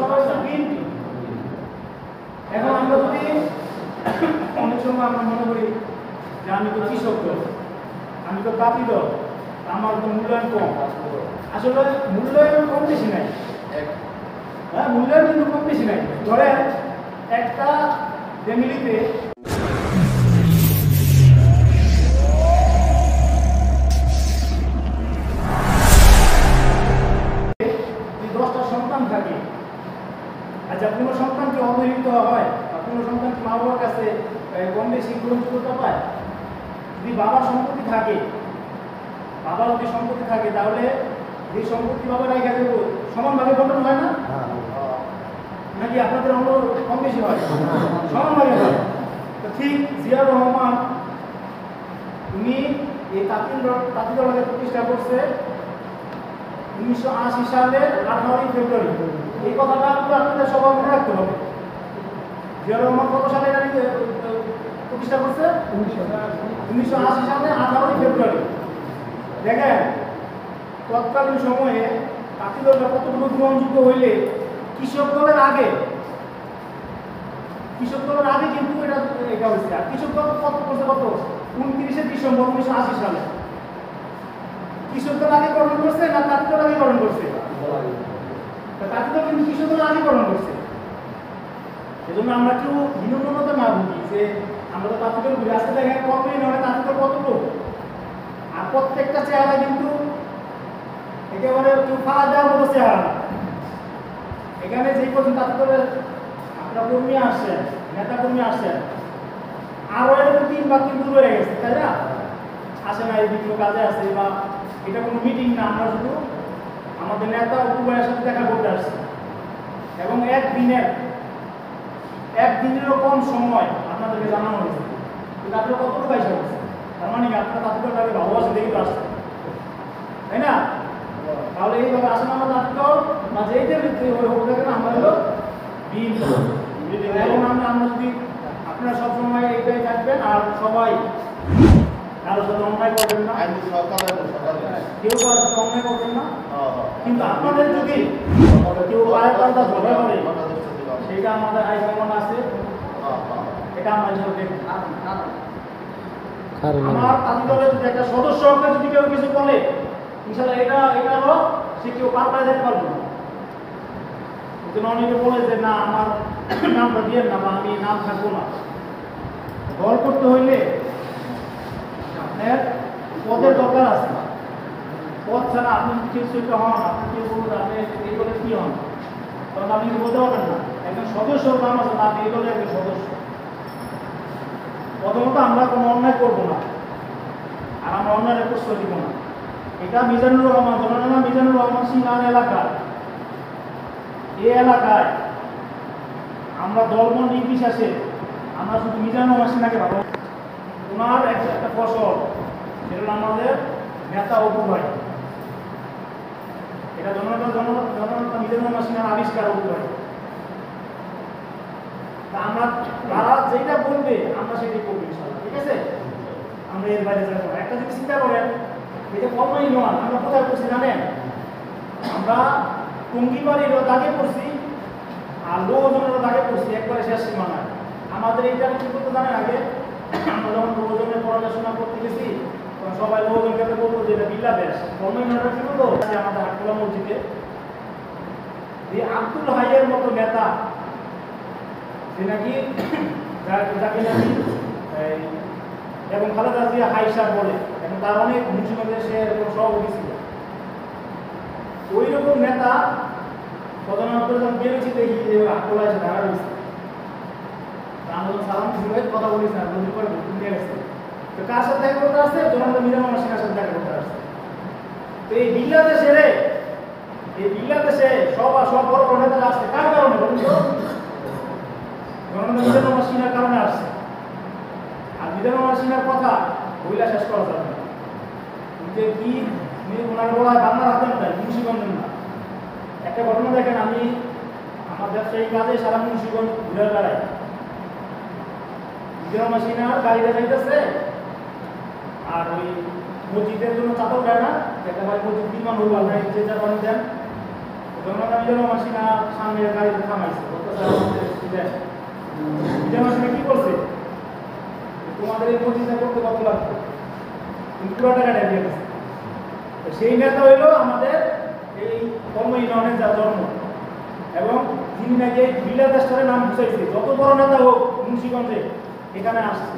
সবাই হচ্ছে বিএনপি। এখন আমরা যদি অনেক সময় আমরা মনে করি যে আমি তো কৃষক দল, আমি তো তাঁতি দল, আমার তো মূল্যায়ন কম। আসলে মূল্যায়ন কম বেশি নাই, হ্যাঁ মূল্যায়ন কিন্তু কম বেশি নাই। ধরেন একটা ফ্যামিলিতে থাকে, আচ্ছা কোনো সন্তানকে অবহেলিত হয় বা কোনো সন্তানকে মা বাবার কাছে কম বেশি গ্রহণযোগ্যতা পায়। যদি বাবার সম্পত্তি থাকে, বাবার যদি সম্পত্তি থাকে তাহলে এই সম্পত্তি বাবা রেখে দেব সমানভাবে বন্টন হয় না? নাকি আপনাদের অন্য কম বেশি হয়? সমানভাবে হয়। তো ঠিক জিয়াউর রহমান উনি এই তাঁতি দলকে প্রতিষ্ঠা করছে 1980 সালের 18 ফেব্রুয়ারি। এই কথাটা আপনাদের সবাই মনে রাখতে হবে। জিয়াউর রহমান কত সালে প্রতিষ্ঠা করছে? 1980 সালে 18 ফেব্রুয়ারি। দেখেন তৎকালীন সময়ে তাঁতি দলটা কতটুকু গ্রহণযোগ্য হইলে কৃষক দলের আগে কিন্তু এটা হয়েছে। আর কৃষক দল কত করছে? কত 29শে ডিসেম্বর 1980 সালে। কৃষক দল আগে গ্রহণ করছে না তাঁতি দল আগে গ্রহণ করছে? তাঁতি দল কিন্তু কৃষক দল আগে গ্রহণ করছে। সেজন্য আমরা কেউ হীনমন্যতা না বুঝি যে আমরা তো তাঁতি দল ঘুরে আসতে দেখেন কবে নয় তাঁতি দল কতটুকু। আর প্রত্যেকটা চেহারা কিন্তু একেবারে কেউ ফাড়া দেওয়ার মতো চেহারা না। এখানে যে পর্যন্ত তাঁতি দলের আপনার কর্মী আসছেন, নেতা কর্মী আসছেন, আরো এরকম 3 বা 3 দূর হয়ে গেছে, তাই না? আসে না, এই বিভিন্ন কাজে আছে বা এটা কোনো মিটিং না, আমরা শুধু আমাদের নেতা উপভাইয়ের সাথে দেখা করতে আসছি। এবং একদিনেরও কম সময় আপনাদেরকে জানানো হয়েছে, কিন্তু আপনারা কতটুকু পয়সা করছেন? তার মানে কি আপনারা তাঁতি দলটাকে ভালোবাসে দেখে তো আসছেন, তাই না? তাহলে এইভাবে আসেন আমরা তাঁতি দল বা যেইদের হোক দেখেন আমরা হলো বিএনপি। এবং আমরা যদি আপনারা সবসময় এইটাই থাকবেন আর সবাই কারো সাথে অন্যায় করবেন না, কেউ কারোর সাথে অন্যায় করবেন না। কিন্তু আপনাদের যদি কেউ পায়ের পাল্টা ঝগড়া করে সেটা আমাদের হাইকমান্ড আছে, এটা আমরা দেখব। আমার তাঁতি দলের যদি একটা সদস্য হকে যদি কেউ কিছু বলে ইনশাল্লাহ এটারও সে কেউ পার পায়ে যেতে পারবে না। অনেকে বলে যে না আমার নামটা দিয়ে না বা আমি নাম থাকবো না। দল করতে হইলে আপনার পদের দরকার আছে। পদ ছাড়া আপনি কিছু একটা হন, আপনি কেউ বলুন আপনি এই দলের কি হন, তখন আপনি বলতে পারবেন না। একজন সদস্য নাম আছে না, আপনি এই দলের একজন সদস্য। প্রথমত আমরা কোনো অন্যায় করবো না, আর আমরা অন্যায়ের প্রশ্রয় দিব না। এটা মিজানুর রহমান জননেতা মিজানুর রহমান সিনহার এলাকা। এই এলাকায় আমরা ধর্ম নির্বিশেষে আমরা শুধু মিজানুর রহমান সিনহাকে ভালো। ওনার একটা ফসল, সেটা আমাদের নেতা অপু ভাই। এটা জননেতা মিজানুর রহমান সিনহার আবিষ্কার অপু ভাই। আমরা তারা যেটা বলবে আমরা সেটাই করবো ইনশাআল্লাহ, ঠিক আছে? আমরা এর বাইরে যাবো না। একটা যদি চিন্তা করেন এটা কমই নয়, আমরা কোথায় করছি জানেন? আমরা টঙ্গিবাড়ির দাগে করছি আর লোহজনের দাগে করছি, একবারে শেষ সীমানায়। আমাদের এইটা কি করতে জানেন? আগে আমরা যখন লোহজনের পড়াশোনা করতে গেছি তখন সবাই লোহজনকে বলতো যে এটা বিল্লা দেশ। কমই নয়টা কি বলতো আমাদের হাটখোলা মসজিদে যে আব্দুল হাইয়ের মতো নেতা, যে নাকি যাকে নাকি এবং খালেদা জিয়া হাইসা বলে, এবং তার অনেক মুন্সিগঞ্জে সে এরকম সভাপতি ছিল। ওই রকম নেতা প্রধানমন্ত্রী যখন বেরোচ্ছি দেখি যে আটকলা এসে ঢাকা রয়েছে। আমরা যখন সালাম দিচ্ছি কথা বলিস না, নদী করে নিয়ে গেছে। তো কার সাথে দেখা করতে আসছে? জনতা মিজানুর রহমান সিনহার সাথে দেখা করতে আসছে। তো এই বিল্লা দেশে সব বড় বড় নেতারা আসছে কার কারণে বলুন তো? জনতা মিজানুর রহমান সিনহার কারণে আসছে। আর মিজানুর রহমান সিনহার কথা বইলা শেষ করা যাবে না। যে কি ওনার বলা হয় বাংলার হাতে না, মুন্সিগঞ্জের না। একটা ঘটনা দেখেন, আমি আমার ব্যবসায়িক কাজে সারা মুন্সিগঞ্জ ঘুরে বেড়াই। মিজানুর রহমান সিনহার গাড়িটা যাইতেছে আর ওই মসজিদের জন্য চাদর দেয় না, একটা ভাই মসজিদ নির্মাণ হল, আপনার যে যা পানি দেন মিজানুর মাসিনা সামনে গাড়িতে থামাইছে মিজানুর মাসিনা কি করছে তোমাদের এই প্রতিষ্ঠা করতে কত লাগবে কিন্তু পুরো টাকাটা দিয়ে গেছে সেই নেতা হইল আমাদের এই কর্ম ইউনিয়নের যা জন্ম এবং যিনি নাকি এই বিলা দেশটারের নাম বুঝাইছে যত বড় নেতা হোক মুন্সিগঞ্জে এখানে আসছে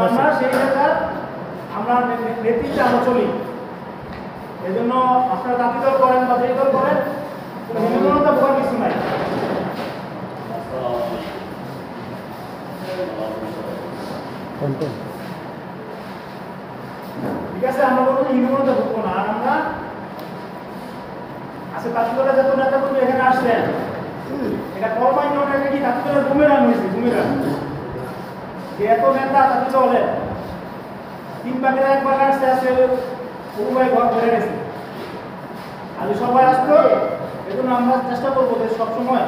আমরা সেই নেতা আমরা নেতৃত্বে আমরা চলি এই জন্য আপনারা জাতি দল করেন বা যেই দল করেন হীনমন্যতা বোঝার কিছু নাই ঠিক আছে আমরা কোনো হীনমন্যতা ভুগবো না আর আমরা আজকে জাতি দলের যত নেতা কর্মী এখানে আসলেন এটা কর্মাই নয় এটা কি জাতি দলের বুমেরাং হয়েছে বুমেরাং যে এত নেতা জাতি দলের 3 ভাগের 1 ভাগ আসতে আসতে পুরোটাই ঘর ভরে গেছে আর সবাই আসতো এজন্য আমরা চেষ্টা করবো যে সবসময়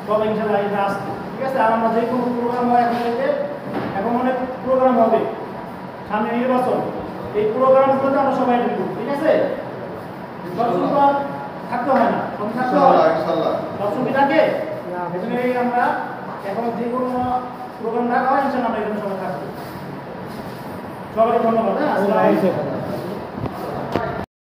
সবাই ইনশাআল্লাহ এটা আসতে ঠিক আছে আর আমরা যে কোনো প্রোগ্রাম হয় এখন অনেক প্রোগ্রাম হবে সামনে নির্বাচন এই প্রোগ্রামগুলোতে আমরা সবাই অ্যাটেন্ড করব ঠিক আছে সবসময় থাকতে হয় না সব থাকতে হয় ইনশাআল্লাহ সবসময় থাকে না এজন্য আমরা এখন যে কোনো প্রোগ্রাম রাখা হয় ইনশাআল্লাহ আমরা এখানে সবাই থাকবো সবাইকে ধন্যবাদ। আসসালামু আলাইকুম।